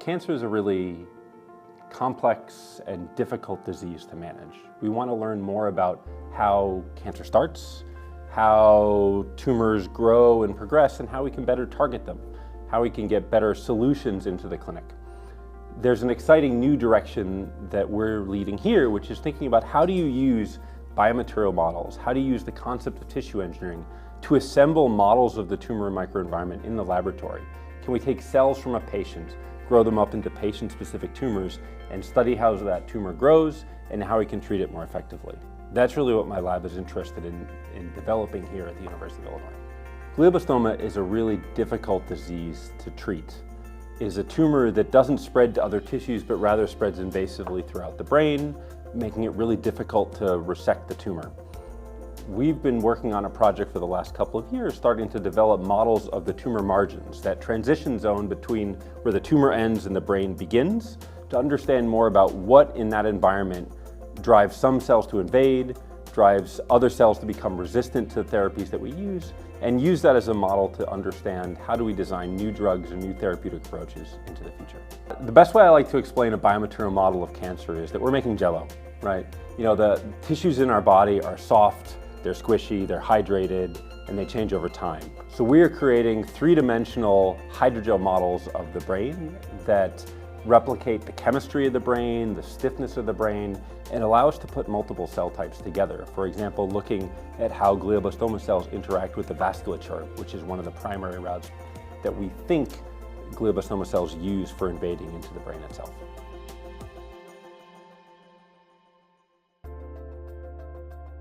Cancer is a really complex and difficult disease to manage. We want to learn more about how cancer starts, how tumors grow and progress, and how we can better target them, how we can get better solutions into the clinic. There's an exciting new direction that we're leading here, which is thinking about how do you use biomaterial models, how do you use the concept of tissue engineering to assemble models of the tumor microenvironment in the laboratory. Can we take cells from a patient, grow them up into patient-specific tumors, and study how that tumor grows and how we can treat it more effectively? That's really what my lab is interested in developing here at the University of Illinois. Glioblastoma is a really difficult disease to treat. It is a tumor that doesn't spread to other tissues, but rather spreads invasively throughout the brain, making it really difficult to resect the tumor. We've been working on a project for the last couple of years, starting to develop models of the tumor margins, that transition zone between where the tumor ends and the brain begins, to understand more about what in that environment drives some cells to invade, drives other cells to become resistant to the therapies that we use, and use that as a model to understand how do we design new drugs and new therapeutic approaches into the future. The best way I like to explain a biomaterial model of cancer is that we're making Jell-O, right? You know, the tissues in our body are soft, they're squishy, they're hydrated, and they change over time. So we are creating three-dimensional hydrogel models of the brain that replicate the chemistry of the brain, the stiffness of the brain, and allow us to put multiple cell types together. For example, looking at how glioblastoma cells interact with the vasculature, which is one of the primary routes that we think glioblastoma cells use for invading into the brain itself.